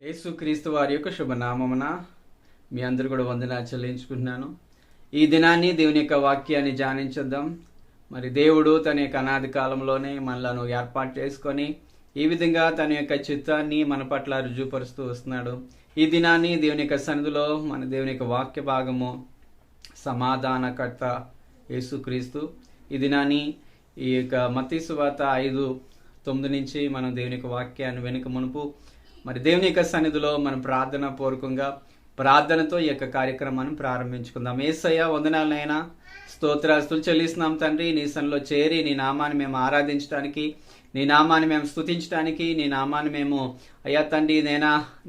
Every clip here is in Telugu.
యేసుక్రీస్తు వారి యొక్క శుభనామమున మీ అందరూ కూడా వందనాలు చెల్లించుకుంటున్నాను. ఈ దినాన్ని దేవుని యొక్క వాక్యాన్ని ధ్యానించుద్దాం. మరి దేవుడు తన యొక్క అనాది కాలంలోనే మనలను ఏర్పాటు చేసుకొని ఈ విధంగా తన యొక్క చిత్తాన్ని మన పట్ల రుజువుపరుస్తూ వస్తున్నాడు. ఈ దినాన్ని దేవుని యొక్క సన్నిధిలో మన దేవుని యొక్క వాక్య భాగము సమాధానకర్త యేసుక్రీస్తు. ఈ దినాన్ని ఈ యొక్క మత్తయి సువార్త 5:9 నుంచి మనం దేవుని యొక్క వాక్యాన్ని వెనుక మునుపు మరి దేవుని యొక్క సన్నిధిలో మనం ప్రార్థన పూర్వకంగా ప్రార్థనతో ఈ యొక్క కార్యక్రమాన్ని ప్రారంభించుకుందాం. యేసయ్య వందనాలనైనా స్తోత్రాస్తులు చెల్లిస్తున్నాం తండ్రి. నీ సన్నిధిలో చేరి నీ నామాన్ని మేము ఆరాధించడానికి, నీ నామాన్ని మేము స్తుతించడానికి, నీ నామాన్ని మేము అయ్యా తండ్రి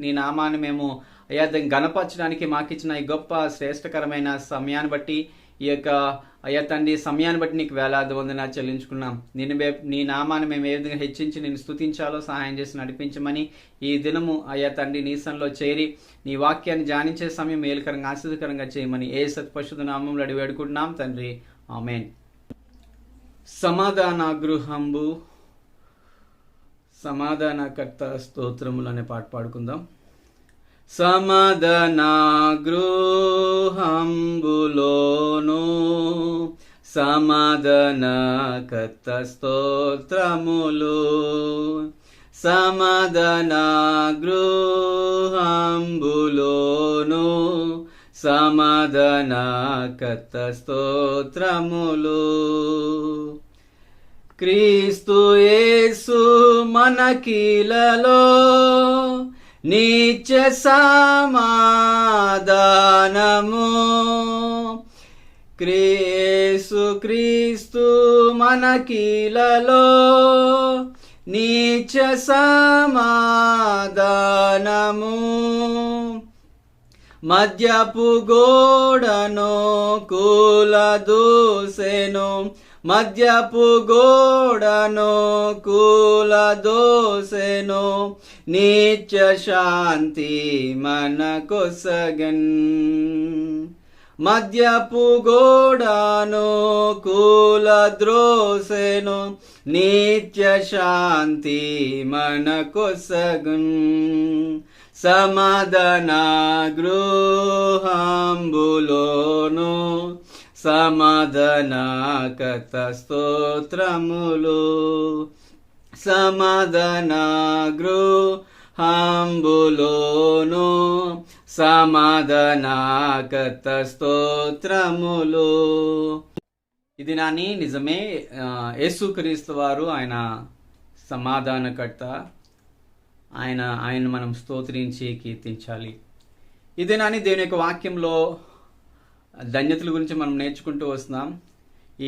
నీ నామాన్ని మేము అయ్యా గణపరచడానికి మాకు ఇచ్చిన ఈ గొప్ప శ్రేష్టకరమైన సమయాన్ని బట్టి ఈ యొక్క అయ్యా తండ్రి సమయాన్ని బట్టి నీకు వేలాది వందనాలు చెల్లించుకున్నాం. నీ నామాన్ని మేము ఏ విధంగా హెచ్చించి నేను స్తుతించాలో సహాయం చేసి నడిపించమని ఈ దినము అయ్యా తండ్రి నీ సన్నిధిలో చేరి నీ వాక్యాన్ని ధ్యానించే సమయం మేలుకరంగా ఆశీర్వదకరంగా చేయమని ఏ సత్పరిశుద్ధ నామంలో అడిగి వేడుకుంటున్నాం తండ్రి, ఆమేన్. సమాధాన గృహంబు సమాధానకర్త స్తోత్రములు అనే పాట పాడుకుందాం. సమాధాన గృహంబులోను సమాధానకర్త స్తోత్రములు, సమాధాన గృహంబులోను సమాధానకర్త స్తోత్రములు. క్రీస్తు యేసు మనకిలలో నిత్య సమాధానము, క్రీస్తు మనకిలలో నిత్య సమాధానము. మద్యపు గోడను కూలదోసెను, మద్యపు గోడను కూలదోసెను, నిత్య శాంతి మనకొసగన్. మద్యపు గోడను కూలద్రోసెను, నిత్య శాంతి మనకొసగన్. సమాధాన గృహంబులోను సమాధానకర్త స్తోత్రములు, సమాధాన గృహంబులోను సమాధానకర్త స్తోత్రములు. ఇది నాని నిజమే, యేసుక్రీస్తు వారు ఆయన సమాధానకర్త. ఆయన మనం స్తోత్రించి కీర్తించాలి. ఇది నాని దేవుని యొక్క వాక్యంలో ధన్యతల గురించి మనం నేర్చుకుంటూ వస్తున్నాం.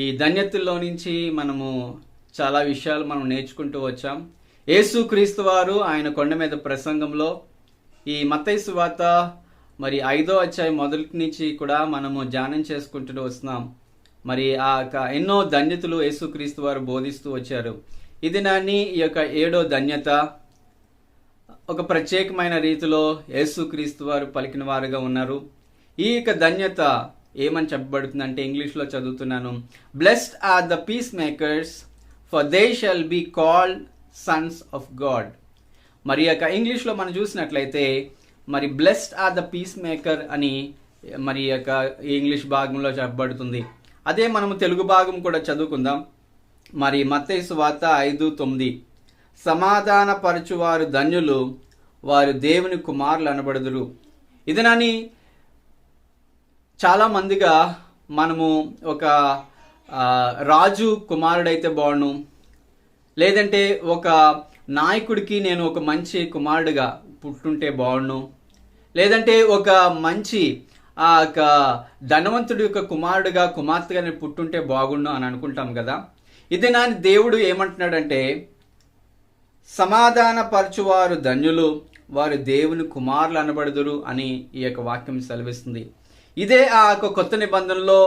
ఈ ధన్యతల్లో నుంచి మనము చాలా విషయాలు మనం నేర్చుకుంటూ వచ్చాం. యేసుక్రీస్తు వారు ఆయన కొండ మీద ప్రసంగంలో ఈ మత్తయి సువార్త మరి 5వ అధ్యాయం మొదటి నుంచి కూడా మనము ధ్యానం చేసుకుంటూ వస్తున్నాం. మరి ఆ ఎన్నో ధన్యతలు యేసుక్రీస్తు వారు బోధిస్తూ వచ్చారు. ఇది నాన్ని ఈ యొక్క 7వ ధన్యత ఒక ప్రత్యేకమైన రీతిలో యేసుక్రీస్తు వారు పలికిన వారుగా ఉన్నారు. ఈ యొక్క ధన్యత ఏమని చెప్పబడుతుందంటే, ఇంగ్లీష్లో చదువుతున్నాను. Blessed are the peace makers for they shall be called sons of God. మరి యొక్క ఇంగ్లీష్లో మనం చూసినట్లయితే మరి blessed are the peace maker అని మరి యొక్క ఇంగ్లీష్ భాగంలో చెప్పబడుతుంది. అదే మనము తెలుగు భాగం కూడా చదువుకుందాం. మరి మత్తయి సువార్త 5:9 సమాధాన పరచువారు ధన్యులు, వారు దేవుని కుమారులు అనబడుదురు. ఇదనని చాలా మందిగా మనము ఒక రాజు కుమారుడైతే బాగుండు, లేదంటే ఒక నాయకుడికి నేను ఒక మంచి కుమారుడిగా పుట్టుంటే బాగుండు, లేదంటే ఒక మంచి ధనవంతుడి యొక్క కుమారుడిగా కుమార్తెగా నేను పుట్టుంటే బాగుండు అని అనుకుంటాం కదా. ఇది నా దేవుడు ఏమంటున్నాడంటే, సమాధాన పరచువారు ధన్యులు, వారు దేవుని కుమారులు అనబడుదురు అని ఈ యొక్క వాక్యం సెలవిస్తుంది. ఇదే ఆ యొక్క కొత్త నిబంధనలో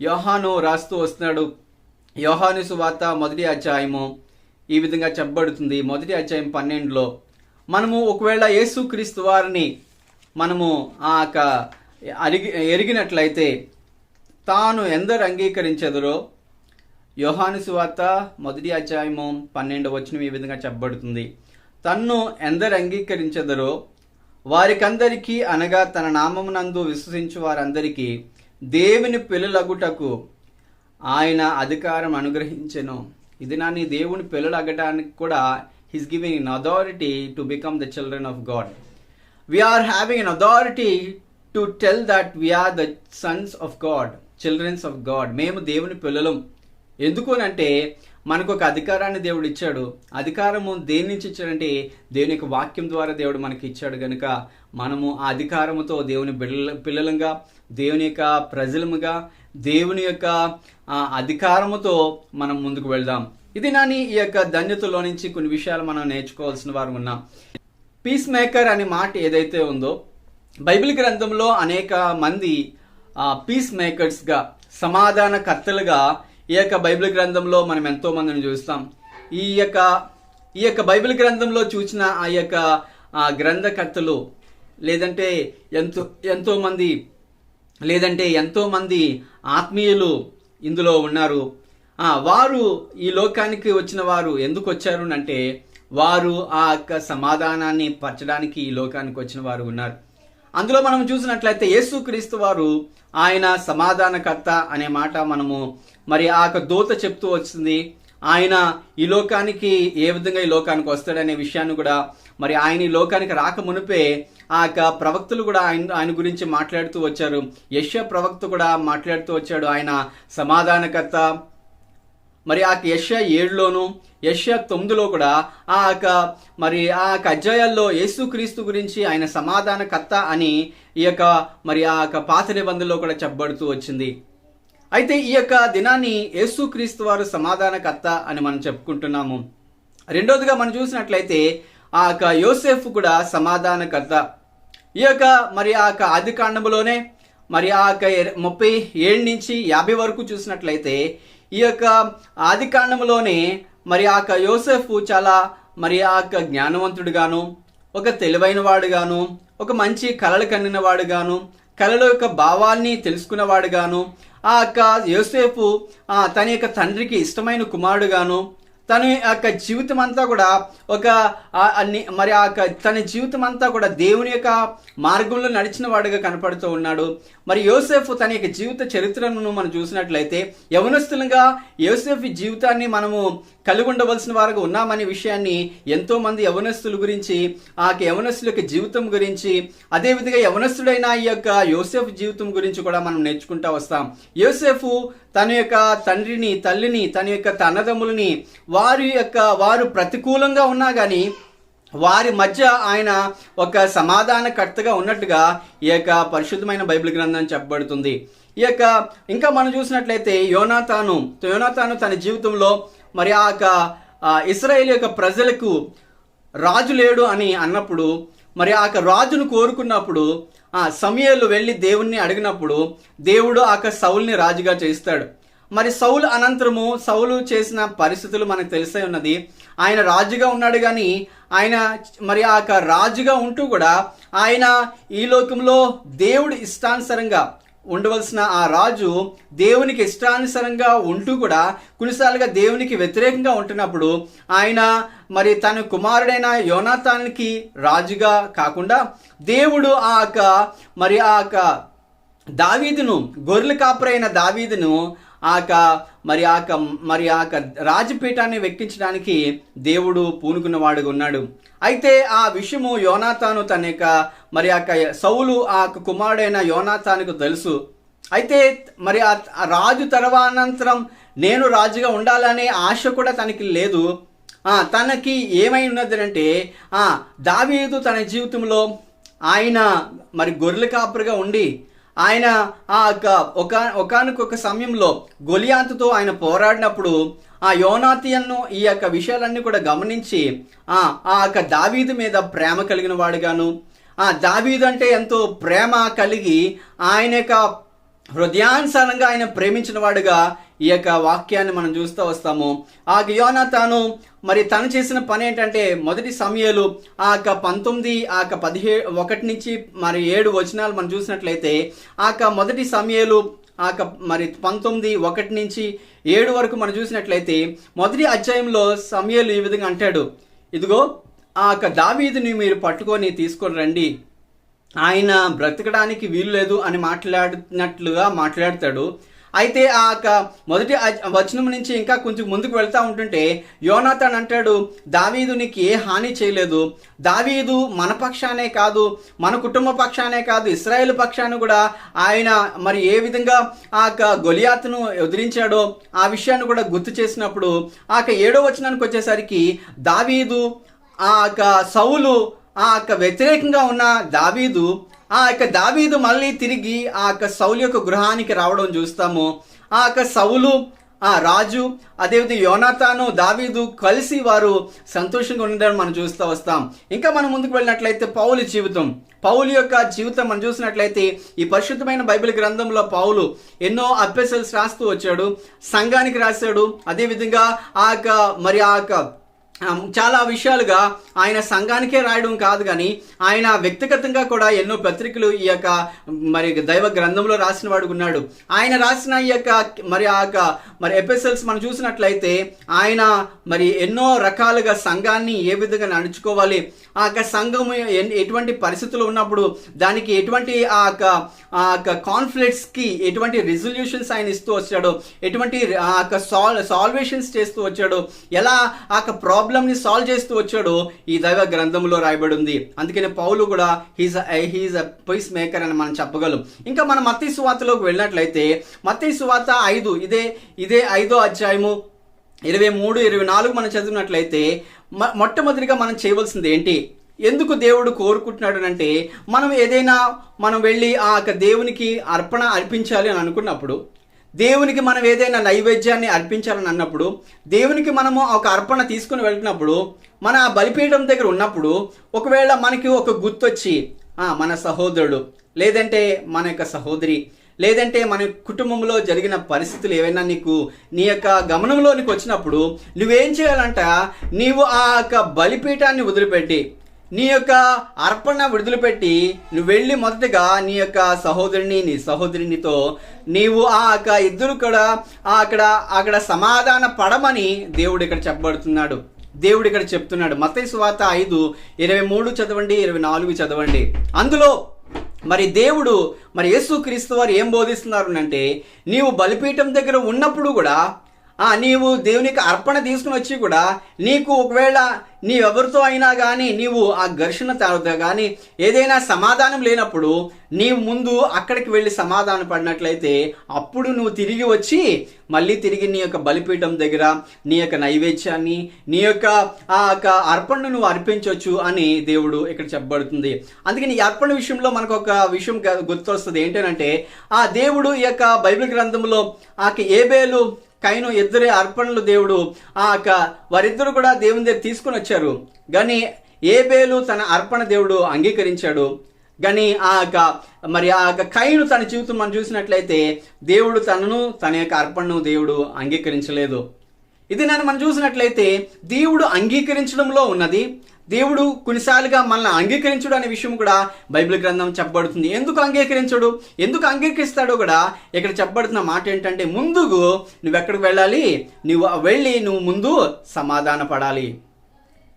యోహాను రాస్తూ వస్తున్నాడు. యోహాను సువార్త 1వ అధ్యాయము ఈ విధంగా చెప్పబడుతుంది. 1వ అధ్యాయం 12లో మనము ఒకవేళ యేసుక్రీస్తు వారిని మనము ఎరిగినట్లయితే తాను ఎందరు అంగీకరించెదరో యోహాను సువార్త 1వ అధ్యాయము 12వ వచనం ఈ విధంగా చెప్పబడుతుంది. తన్ను ఎందరు అంగీకరించెదరో వారికందరికీ అనగా తన నామమునందు విశ్వసించు వారందరికీ దేవుని పిల్లలగుటకు ఆయన అధికారం అనుగ్రహించెను. ఇది నాని దేవుని పిల్లలు అగటానికి కూడా he's giving an authority to become the children of God. We are having an authority to tell that we are the sons of God, children of God. మేము దేవుని పిల్లలం. ఎందుకు అంటే మనకు ఒక అధికారాన్ని దేవుడు ఇచ్చాడు. అధికారము దేని నుంచి ఇచ్చాడంటే దేవుని యొక్క వాక్యం ద్వారా దేవుడు మనకి ఇచ్చాడు కనుక మనము ఆ అధికారముతో దేవుని పిల్లలంగా, దేవుని యొక్క ప్రజలముగా, దేవుని యొక్క అధికారముతో మనం ముందుకు వెళ్దాం. ఇది నాని ఈ యొక్క ధన్యతలో నుంచి కొన్ని విషయాలు మనం నేర్చుకోవాల్సిన వారు ఉన్నాం. పీస్ మేకర్ అనే మాట ఏదైతే ఉందో బైబిల్ గ్రంథంలో అనేక మంది పీస్ మేకర్స్గా, సమాధానకర్తలుగా ఈ యొక్క బైబిల్ గ్రంథంలో మనం ఎంతో మందిని చూస్తాం. ఈ యొక్క బైబిల్ గ్రంథంలో చూసిన ఆ యొక్క గ్రంథకర్తలు లేదంటే ఎంతో మంది ఆత్మీయులు ఇందులో ఉన్నారు. వారు ఈ లోకానికి వచ్చిన వారు ఎందుకు వచ్చారు అంటే వారు ఆ యొక్క సమాధానాన్ని పరచడానికి ఈ లోకానికి వచ్చిన వారు ఉన్నారు. అందులో మనం చూసినట్లయితే యేసుక్రీస్తు వారు ఆయన సమాధానకర్త అనే మాట మనము మరి ఆ యొక్క దూత చెప్తూ వచ్చింది. ఆయన ఈ లోకానికి ఏ విధంగా ఈ లోకానికి వస్తాడనే విషయాన్ని కూడా మరి ఆయన ఈ లోకానికి రాక మునిపే ఆ యొక్క ప్రవక్తలు కూడా ఆయన గురించి మాట్లాడుతూ వచ్చారు. యెషయా ప్రవక్త కూడా మాట్లాడుతూ వచ్చాడు ఆయన సమాధానకర్త. మరి ఆ యెషయా 7లోను యెషయా 9లో కూడా ఆ యొక్క అధ్యాయాల్లో యేసుక్రీస్తు గురించి ఆయన సమాధానకర్త అని ఈ యొక్క పాత నిబంధనలో కూడా చెప్పబడుతూ వచ్చింది. అయితే ఈ యొక్క దినాన్ని యేసుక్రీస్తు వారు సమాధానకర్త అని మనం చెప్పుకుంటున్నాము. రెండోదిగా మనం చూసినట్లయితే ఆ యొక్క యోసేఫ్ కూడా సమాధానకర్త. ఈ యొక్క మరి ఆ యొక్క ఆది కాండములోనే మరి ఆ యొక్క 37 నుంచి 50 వరకు చూసినట్లయితే ఈ యొక్క ఆది కాండములోనే మరి ఆ యొక్క యోసేఫ్ చాలా మరి ఆ యొక్క జ్ఞానవంతుడుగాను, ఒక తెలివైన వాడుగాను, ఒక మంచి కలలు కన్నిన వాడుగాను, కళల యొక్క భావాల్ని తెలుసుకున్నవాడుగాను, ఆ యొక్క యోసేపు తన యొక్క తండ్రికి ఇష్టమైన కుమారుడుగాను, తన యొక్క జీవితం అంతా కూడా తన జీవితం అంతా కూడా దేవుని యొక్క మార్గంలో నడిచిన వాడుగా కనపడుతూ ఉన్నాడు. మరి యోసేఫ్ తన యొక్క జీవిత చరిత్రను మనం చూసినట్లయితే యవనస్తులుగా యోసేఫ్ జీవితాన్ని మనము కలిగి ఉండవలసిన వారుగా ఉన్నామనే విషయాన్ని ఎంతో మంది యవనస్తుల గురించి, ఆ యవనస్తుల యొక్క జీవితం గురించి, అదేవిధంగా యవనస్తుడైన ఈ యొక్క యోసేఫ్ జీవితం గురించి కూడా మనం నేర్చుకుంటూ వస్తాం. యోసేఫు తన యొక్క తండ్రిని, తల్లిని, తన యొక్క అన్నదమ్ములని వారు ప్రతికూలంగా ఉన్నా కానీ వారి మధ్య ఆయన ఒక సమాధానకర్తగా ఉన్నట్టుగా ఈ యొక్క పరిశుద్ధమైన బైబిల్ గ్రంథం చెప్పబడుతుంది. ఈ యొక్క ఇంకా మనం చూసినట్లయితే యోనాతాను తన జీవితంలో మరి ఆ యొక్క ఇశ్రాయేలు యొక్క ప్రజలకు రాజు లేడు అని అన్నప్పుడు, మరి ఆ యొక్క రాజును కోరుకున్నప్పుడు సమూయేలు వెళ్ళి దేవుణ్ణి అడిగినప్పుడు దేవుడు ఆ యొక్క సౌలుని రాజుగా చేస్తాడు. మరి సౌలు అనంతరము సౌలు చేసిన పరిస్థితులు మనకు తెలిసే ఉన్నది. ఆయన రాజుగా ఉన్నాడు కానీ ఆయన మరి ఆ యొక్క రాజుగా ఉంటూ కూడా ఆయన ఈ లోకంలో దేవుడి ఇష్టానుసారంగా ఉండవలసిన ఆ రాజు దేవునికి ఇష్టానుసారంగా ఉంటూ కూడా కొన్నిసార్లుగా దేవునికి వ్యతిరేకంగా ఉంటున్నప్పుడు ఆయన మరి తన కుమారుడైన యోనాతానికి రాజుగా కాకుండా దేవుడు ఆ యొక్క దావీదును, గొర్రెల కాపరైన దావీదును మరి ఆ రాజపీఠాన్ని వెక్కించడానికి దేవుడు పూనుకున్నవాడుగా ఉన్నాడు. అయితే ఆ విషయము యోనాతాను తన యొక్క మరి ఆ సౌలు ఆ కుమారుడైన యోనాతానుకు తెలుసు. అయితే మరి ఆ రాజు తర్వానంతరం నేను రాజుగా ఉండాలనే ఆశ కూడా తనకి లేదు. తనకి ఏమై ఉన్నది అంటే దావీదు తన జీవితంలో ఆయన మరి గొర్రెల కాపరిగా ఉండి ఆయన ఒకానొక సమయంలో గొలియాతుతో ఆయన పోరాడినప్పుడు ఆ యోనాతాను ఈ యొక్క విషయాలన్నీ కూడా గమనించి ఆ యొక్క దావీదు మీద ప్రేమ కలిగిన వాడుగాను, దావీదు అంటే ఎంతో ప్రేమ కలిగి ఆయన యొక్క హృదయానుసారంగా ఆయన ప్రేమించిన వాడుగా ఈ యొక్క వాక్యాన్ని మనం చూస్తూ వస్తాము. ఆ యోనాతాను మరి తను చేసిన పని ఏంటంటే మొదటి సమూయేలు 19:1 నుంచి మరి 7 వచనాలు మనం చూసినట్లయితే మొదటి సమూయేలు మరి 19:1 నుంచి 7 వరకు మనం చూసినట్లయితే మొదటి అధ్యాయంలో సమూయేలు ఈ విధంగా అంటాడు, ఇదిగో దావీదుని మీరు పట్టుకొని తీసుకొని రండి, ఆయన బ్రతకడానికి వీలు లేదు అని మాట్లాడినట్లుగా మాట్లాడతాడు. అయితే ఆ మొదటి వచనం నుంచి ఇంకా కొంచెం ముందుకు వెళ్తా ఉంటుంటే యోనాతాన్ అంటాడు, దావీదు నీకు ఏ హాని చేయలేదు, దావీదు మన పక్షానే కాదు, మన కుటుంబ పక్షానే కాదు, ఇశ్రాయేలు పక్షాన్ని కూడా ఆయన మరి ఏ విధంగా ఆ గొలియాతును ఎదిరించాడో ఆ విషయాన్ని కూడా గుర్తు చేసినప్పుడు ఆ 7వ వచనానికి వచ్చేసరికి దావీదు సౌలు వ్యతిరేకంగా ఉన్న దావీదు మళ్ళీ తిరిగి సౌలు యొక్క గృహానికి రావడం చూస్తాము. సౌలు రాజు అదేవిధంగా యోనాతాను దావీదు కలిసి వారు సంతోషంగా ఉండడం మనం చూస్తూ వస్తాం. ఇంకా మనం ముందుకు వెళ్ళినట్లయితే పౌలు యొక్క జీవితం మనం చూసినట్లయితే ఈ పరిశుద్ధమైన బైబిల్ గ్రంథంలో పౌలు ఎన్నో ఎపిసోడ్స్ రాస్తూ వచ్చాడు, సంఘానికి రాశాడు. అదేవిధంగా చాలా విషయాలుగా ఆయన సంఘానికే రాయడం కాదు కానీ ఆయన వ్యక్తిగతంగా కూడా ఎన్నో పత్రికలు ఈ యొక్క మరి దైవ గ్రంథంలో రాసిన వాడు ఉన్నాడు. ఆయన రాసిన ఈ యొక్క మరి ఎపిసోడ్స్ మనం చూసినట్లయితే ఆయన మరి ఎన్నో రకాలుగా సంఘాన్ని ఏ విధంగా నడుచుకోవాలి, ఆ సంఘము ఎటువంటి పరిస్థితులు ఉన్నప్పుడు దానికి ఎటువంటి కాన్ఫ్లిక్ట్స్కి ఎటువంటి రిజల్యూషన్స్ ఆయన ఇస్తూ వచ్చాడు, ఎటువంటి సాల్వేషన్స్ చేస్తూ వచ్చాడు, ఎలా ప్రాబ్లమ్ని సాల్వ్ చేస్తూ వచ్చాడో ఈ దైవ గ్రంథంలో రాయబడి ఉంది. అందుకనే పౌలు కూడా హీజ్ అ పీస్ మేకర్ అని మనం చెప్పగలం. ఇంకా మనం మత్తయి సువార్తలోకి వెళ్ళినట్లయితే మత్తయి సువార్త 5 ఇదే 5వ అధ్యాయము 23-24 మనం చదివినట్లయితే మొట్టమొదటిగా మనం చేయవలసింది ఏంటి, ఎందుకు దేవుడు కోరుకుంటున్నాడు అంటే మనం వెళ్ళి ఆ దేవునికి అర్పణ అర్పించాలి అని అనుకున్నప్పుడు, దేవునికి మనం ఏదైనా నైవేద్యాన్ని అర్పించాలని అన్నప్పుడు, దేవునికి మనము ఒక అర్పణ తీసుకుని వెళ్తున్నప్పుడు, మన బలిపీఠం దగ్గర ఉన్నప్పుడు ఒకవేళ మనకి ఒక గుర్తొచ్చి మన సహోదరుడు లేదంటే మన యొక్క సహోదరి లేదంటే మన కుటుంబంలో జరిగిన పరిస్థితులు ఏవైనా నీ యొక్క గమనంలోనికి వచ్చినప్పుడు నువ్వేం చేయాలంట, నీవు ఆ యొక్క బలిపీఠాన్ని వదిలిపెట్టి నీ యొక్క అర్పణ విడుదలపెట్టి నువ్వు వెళ్ళి మొదటగా నీ యొక్క నీ సహోదరునితో నీవు ఇద్దరు కూడా అక్కడ సమాధాన పడమని దేవుడు ఇక్కడ చెప్పబడుతున్నాడు. దేవుడు ఇక్కడ చెప్తున్నాడు. మత్తయి సువార్త 5:23 చదవండి, 24 చదవండి. అందులో మరి దేవుడు యేసుక్రీస్తు వారు ఏం బోధిస్తున్నారు అంటే, నీవు బలిపీఠం దగ్గర ఉన్నప్పుడు కూడా నీవు దేవునికి అర్పణ తీసుకుని వచ్చి కూడా నీకు ఒకవేళ నీవెవరితో అయినా కానీ నీవు ఆ ఘర్షణ తర్వాత కానీ ఏదైనా సమాధానం లేనప్పుడు నీవు ముందు అక్కడికి వెళ్ళి సమాధానం పడినట్లయితే అప్పుడు నువ్వు తిరిగి వచ్చి మళ్ళీ తిరిగి నీ యొక్క బలిపీఠం దగ్గర నీ యొక్క నైవేద్యాన్ని నీ యొక్క అర్పణను నువ్వు అర్పించవచ్చు అని దేవుడు ఇక్కడ చెప్పబడుతుంది. అందుకని ఈ అర్పణ విషయంలో మనకు ఒక విషయం గుర్తొస్తుంది. ఏంటంటే ఆ దేవుడు ఈ యొక్క బైబిల్ గ్రంథంలో ఏబేలు కైను ఇద్దరి అర్పణలు దేవుడు వారిద్దరు కూడా దేవుని దగ్గర తీసుకుని వచ్చారు. కానీ ఏబేలు తన అర్పణ దేవుడు అంగీకరించాడు. కానీ కైను తన జీవితం మనం చూసినట్లయితే దేవుడు తన యొక్క అర్పణను దేవుడు అంగీకరించలేదు. ఇది మనం చూసినట్లయితే దేవుడు అంగీకరించడంలో ఉన్నది, దేవుడు కొన్నిసార్లుగా మనల్ని అంగీకరించడు అనే విషయం కూడా బైబిల్ గ్రంథం చెప్పబడుతుంది. ఎందుకు అంగీకరించడు, ఎందుకు అంగీకరిస్తాడో కూడా ఇక్కడ చెప్పబడుతున్న మాట ఏంటంటే, ముందుకు నువ్వెక్కడికి వెళ్ళాలి, నువ్వు ముందు సమాధాన పడాలి.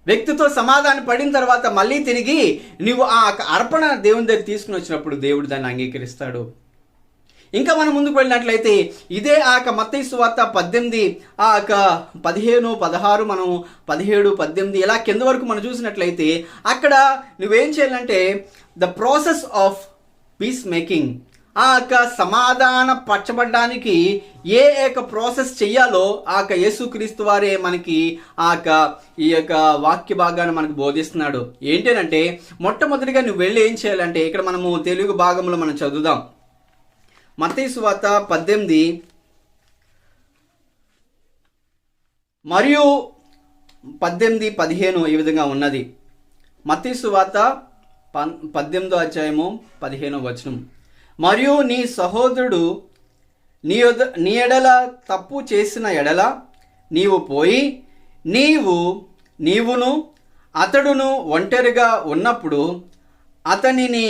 వ్యక్తితో సమాధాన పడిన తర్వాత మళ్ళీ తిరిగి నువ్వు ఆ అర్పణ దేవుని దగ్గర తీసుకుని వచ్చినప్పుడు దేవుడు దాన్ని అంగీకరిస్తాడు. ఇంకా మనం ముందుకు వెళ్ళినట్లయితే ఇదే మత్తయి సువార్త 18 15 16 మనం 17 18 ఇలా కింద వరకు మనం చూసినట్లయితే అక్కడ నువ్వేం చేయాలంటే the process of piece making, సమాధాన పరచబడడానికి ఏ ప్రాసెస్ చెయ్యాలో యేసుక్రీస్తు వారే మనకి ఈ యొక్క వాక్య భాగాన్ని మనకు బోధిస్తున్నాడు. ఏంటంటే మొట్టమొదటిగా నువ్వు వెళ్ళి ఏం చేయాలంటే, ఇక్కడ మనము తెలుగు భాగంలో మనం చదువుదాం. మత్తయి సువార్త 18 మరియు 18-15 ఈ విధంగా ఉన్నది. మత్తయి సువార్త 18వ అధ్యాయము 15వ వచనం. మరియు నీ సహోదరుడు నీ ఎడల తప్పు చేసిన ఎడల నీవు పోయి నీవును అతడును ఒంటరిగా ఉన్నప్పుడు అతనిని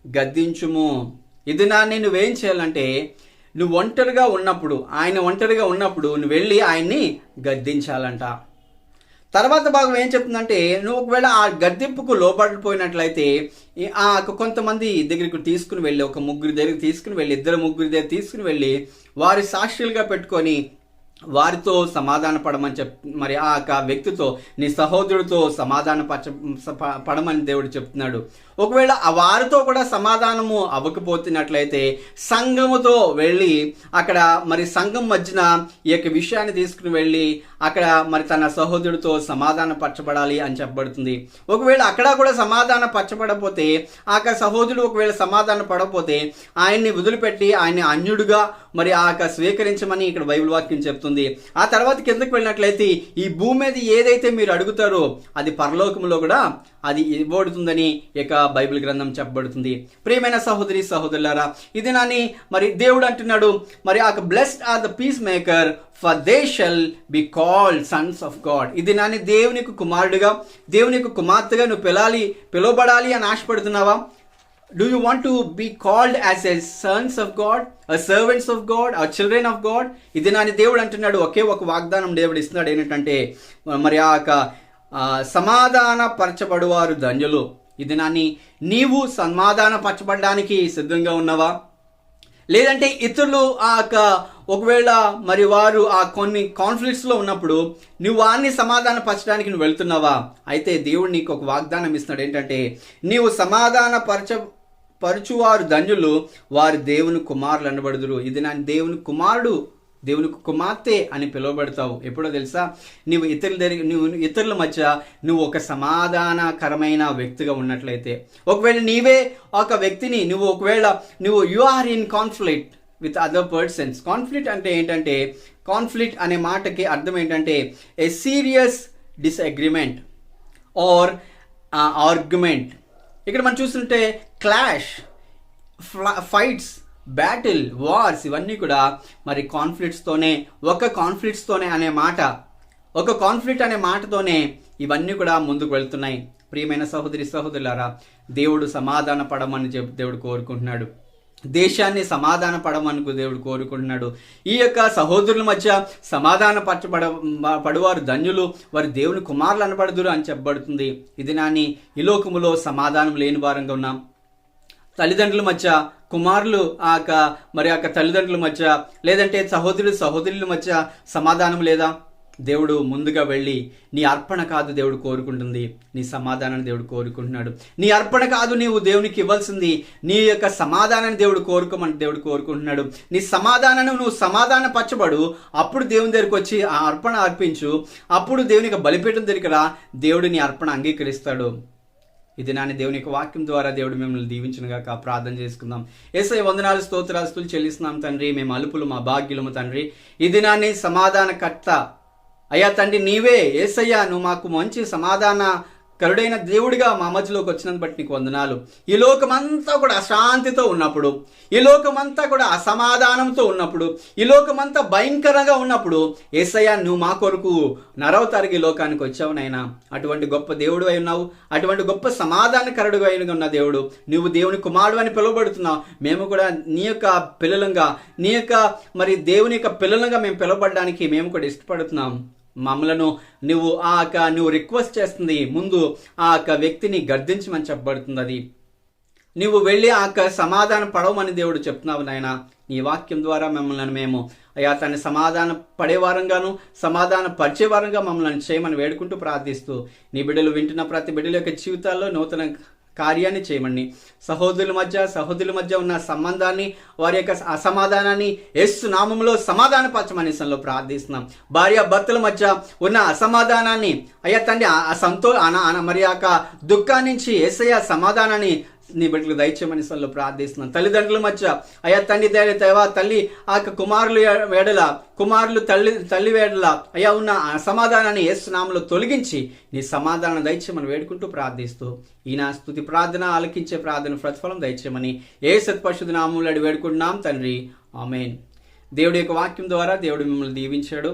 గద్దించుము. ఇది నువ్వేం చేయాలంటే, నువ్వు ఒంటరిగా ఉన్నప్పుడు, ఆయన ఒంటరిగా ఉన్నప్పుడు నువ్వు వెళ్ళి ఆయన్ని గద్దించాలంట. తర్వాత భాగం ఏం చెప్తుందంటే, నువ్వు ఒకవేళ ఆ గద్దెంపుకు లోపడిపోయినట్లయితే కొంతమంది దగ్గరికి తీసుకుని వెళ్ళి, ఒక ముగ్గురి దగ్గరికి తీసుకుని వెళ్ళి, ఇద్దరు ముగ్గురి దగ్గర తీసుకుని వెళ్ళి వారి సాక్షులుగా పెట్టుకొని వారితో సమాధాన పడమని మరి ఆ వ్యక్తితో, నీ సహోదరుడితో సమాధాన పడమని దేవుడు చెప్తున్నాడు. ఒకవేళ వారితో కూడా సమాధానము అవ్వకపోతున్నట్లయితే సంఘముతో వెళ్ళి అక్కడ మరి సంఘం మధ్యన ఈ యొక్క విషయాన్ని తీసుకుని వెళ్ళి అక్కడ మరి తన సహోదరుడితో సమాధాన పరచబడాలి అని చెప్పబడుతుంది. ఒకవేళ అక్కడ కూడా సమాధాన పరచబడపోతే, ఆ సహోదరుడు ఒకవేళ సమాధాన పడకపోతే ఆయన్ని వదిలిపెట్టి ఆయన్ని అన్యుడుగా మరి స్వీకరించమని ఇక్కడ బైబిల్ వాక్యం చెప్తుంది. ఆ తర్వాత కిందకు వెళ్ళినట్లయితే ఈ భూమి మీద ఏదైతే మీరు అడుగుతారో అది పరలోకంలో కూడా అది ఇవ్వబడుతుందని ఇక బైబిల్ గ్రంథం చెప్పబడుతుంది. ప్రియమైన సహోదరి సహోదరులారా, ఇది నాని మరి దేవుడు అంటున్నాడు, మరి blessed are the peace maker for they shall be called sons of God. ఇది నాని దేవునికి కుమారుడుగా, దేవునికి కుమార్తెగా నువ్వు పిలువబడాలి అని ఆశపడుతున్నావా? Do you want to be called as a sons of God, a servants of God, or children of God? ఇది నాని దేవుడు అంటున్నాడు. ఒకే ఒక వాగ్దానం దేవుడు ఇస్తున్నాడు. ఏంటంటే మరి సమాధాన పరచబడువారు ధన్యులు. ఇది నాని నీవు సమాధాన పరచబడడానికి సిద్ధంగా ఉన్నావా? లేదంటే ఇతరులు ఒకవేళ మరి వారు కొన్ని కాన్ఫ్లిక్ట్స్లో ఉన్నప్పుడు నువ్వు వారిని సమాధాన పరచడానికి నువ్వు వెళ్తున్నావా? అయితే దేవుడు నీకు ఒక వాగ్దానం ఇస్తున్నాడు. ఏంటంటే నీవు సమాధాన పరచువారు ధన్యులు, వారు దేవుని కుమారులు అనబడుదురు. ఇది నా దేవుని కుమారుడు, దేవుని కుమార్తె అని పిలువబడతావు. ఎప్పుడో తెలుసా? నువ్వు ఇతరుల మధ్య నువ్వు ఒక సమాధానకరమైన వ్యక్తిగా ఉన్నట్లయితే, ఒకవేళ నీవే ఒక వ్యక్తిని నువ్వు you are in conflict with other persons. Conflict అంటే ఏంటంటే, కాన్ఫ్లిక్ట్ అనే మాటకి అర్థం ఏంటంటే a serious disagreement or argument. ఇక్కడ మనం చూస్తుంటే క్లాష్, ఫైట్స్, బ్యాటిల్, వార్స్ ఇవన్నీ కూడా మరి కాన్ఫ్లిక్ట్స్తోనే ఒక కాన్ఫ్లిక్ట్ అనే మాటతోనే ఇవన్నీ కూడా ముందుకు వెళ్తున్నాయి. ప్రియమైన సహోదరి సహోదరులారా, దేవుడు సమాధాన పడమని దేవుడు కోరుకుంటున్నాడు. దేశాన్ని సమాధాన పడమని దేవుడు కోరుకుంటున్నాడు. ఈ యొక్క సహోదరుల మధ్య సమాధాన పడువారు ధన్యులు, వారి దేవుని కుమారులు అనబడుదురు అని చెప్పబడుతుంది. ఇది నాని ఈ లోకములో సమాధానం లేని వారంగా ఉన్నాం. తల్లిదండ్రుల మధ్య, కుమారులు మరి తల్లిదండ్రుల మధ్య, లేదంటే సహోదరుల మధ్య సమాధానం లేదా? దేవుడు ముందుగా వెళ్ళి నీ అర్పణ కాదు దేవుడు కోరుకుంటుంది, నీ సమాధానాన్ని దేవుడు కోరుకుంటున్నాడు. నీ అర్పణ కాదు నీవు దేవునికి ఇవ్వాల్సింది, నీ యొక్క సమాధానాన్ని దేవుడు కోరుకోమని దేవుడు కోరుకుంటున్నాడు. నీ సమాధానాన్ని నువ్వు సమాధాన పరచబడు, అప్పుడు దేవుని దగ్గరికి వచ్చి ఆ అర్పణ అర్పించు, అప్పుడు దేవునికి బలిపీఠం దగ్గర దేవుడు నీ అర్పణ అంగీకరిస్తాడు. ఇది నాని దేవుని యొక్క వాక్యం ద్వారా దేవుడు మిమ్మల్ని దీవించునుగాక. ప్రార్థన చేసుకుందాం. యేసయ్య వందనాలు స్తోత్రాస్తులు చెల్లిస్తున్నాం తండ్రి. మేము అలుపులు మా భాగ్యులము తండ్రి. ఇది నాని సమాధానకర్త అయ్యా తండ్రి, నీవే యేసయ్య, నువ్వు మాకు మంచి సమాధాన కరుడైన దేవుడిగా మా మధ్యలోకి వచ్చినందుకు బట్టి నీకు వందనాలు. ఈ లోకమంతా కూడా అశాంతితో ఉన్నప్పుడు, ఈ లోకమంతా కూడా అసమాధానంతో ఉన్నప్పుడు, ఈ లోకమంతా భయంకరంగా ఉన్నప్పుడు యేసయ్య నువ్వు మా కొరకు నరవతారికి లోకానికి వచ్చావు నాయనా. అటువంటి గొప్ప దేవుడు అయి ఉన్నావు, అటువంటి గొప్ప సమాధానకరుడు అయి ఉన్న దేవుడు, నువ్వు దేవుని కుమారుడు అని పిలువబడుతున్నావు. మేము కూడా నీ యొక్క పిల్లలంగా, నీ యొక్క మరి దేవుని యొక్క పిల్లలంగా మేము పిలువబడడానికి మేము కూడా ఇష్టపడుతున్నాం. మమ్మలను నువ్వు రిక్వెస్ట్ చేస్తుంది, ముందు వ్యక్తిని గర్దించమని చెప్పబడుతుంది. అది నువ్వు వెళ్ళి సమాధానం పడవమని దేవుడు చెప్తున్నావు నాయన. నీ వాక్యం ద్వారా మమ్మల్ని మేము అయ్యా తన సమాధాన పడేవారంగాను సమాధాన పరిచేవారంగా మమ్మల్ని చేయమని వేడుకుంటూ ప్రార్థిస్తూ, నీ బిడ్డలు వింటున్న ప్రతి బిడ్డల యొక్క జీవితాల్లో నూతన కార్యాన్ని చేయమని, సహోదరుల మధ్య ఉన్న సంబంధాన్ని, వారి యొక్క అసమాధానాన్ని యేసు నామములో సమాధానపరచమని ప్రార్థిస్తున్నాం. భార్య భర్తల మధ్య ఉన్న అసమాధానాన్ని అయ్యా తండ్రి మరి దుఃఖాన్ని నుంచి యేసయ్య సమాధానాన్ని నీ బిడ్డలకు దయచేయమని ప్రార్థిస్తున్నాం. తల్లిదండ్రుల మధ్య అయ్యా తండ్రి తల్లి కుమారులు వేడల, కుమారులు తల్లి వేడల అయ్యా ఉన్న సమాధానాన్ని యేసు నామములో తొలగించి నీ సమాధానం దయచేయమని వేడుకుంటూ ప్రార్థిస్తూ, ఈయన స్తుతి ప్రార్థన ఆలకించే ప్రార్థన ప్రతిఫలం దయచేయమని యేసు పరిశుద్ధ నామములో అడిగి వేడుకుంటున్నాం తండ్రి, ఆమేన్. దేవుడి యొక్క వాక్యం ద్వారా దేవుడు మిమ్మల్ని దీవించాడు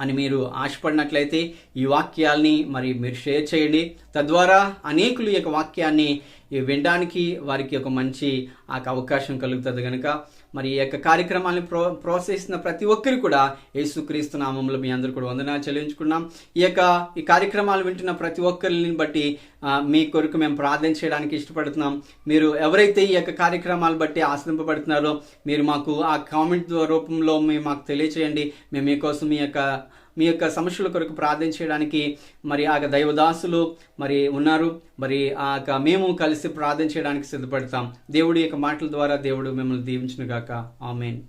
అని మీరు ఆశపడినట్లయితే ఈ వాక్యాల్ని మరి మీరు షేర్ చేయండి. తద్వారా అనేకులు ఈ యొక్క వాక్యాన్ని ఇవి వినడానికి వారికి ఒక మంచి అవకాశం కలుగుతుంది కనుక మరి ఈ యొక్క కార్యక్రమాన్ని ప్రోత్సహిస్తున్న ప్రతి ఒక్కరు కూడా యేసుక్రీస్తు నామములో మీ అందరూ కూడా వందనాలు చెల్లించుకున్నాం. ఈ కార్యక్రమాలు వింటున్న ప్రతి ఒక్కరిని బట్టి మీ కొరకు మేము ప్రార్థన చేయడానికి ఇష్టపడుతున్నాం. మీరు ఎవరైతే ఈ యొక్క కార్యక్రమాలు బట్టి ఆశ్రయింపబడుతున్నారో మీరు మాకు ఆ కామెంట్ రూపంలో మాకు తెలియచేయండి. మేము మీకోసం మీ యొక్క సమస్యల కొరకు ప్రార్థన చేయడానికి మరి ఆ దైవదాసులు మరి ఉన్నారు. మరి మేము కలిసి ప్రార్థన చేయడానికి సిద్ధపడతాం. దేవుడి యొక్క మాటల ద్వారా దేవుడు మిమ్మల్ని దీవించును గాక. ఆమేన్.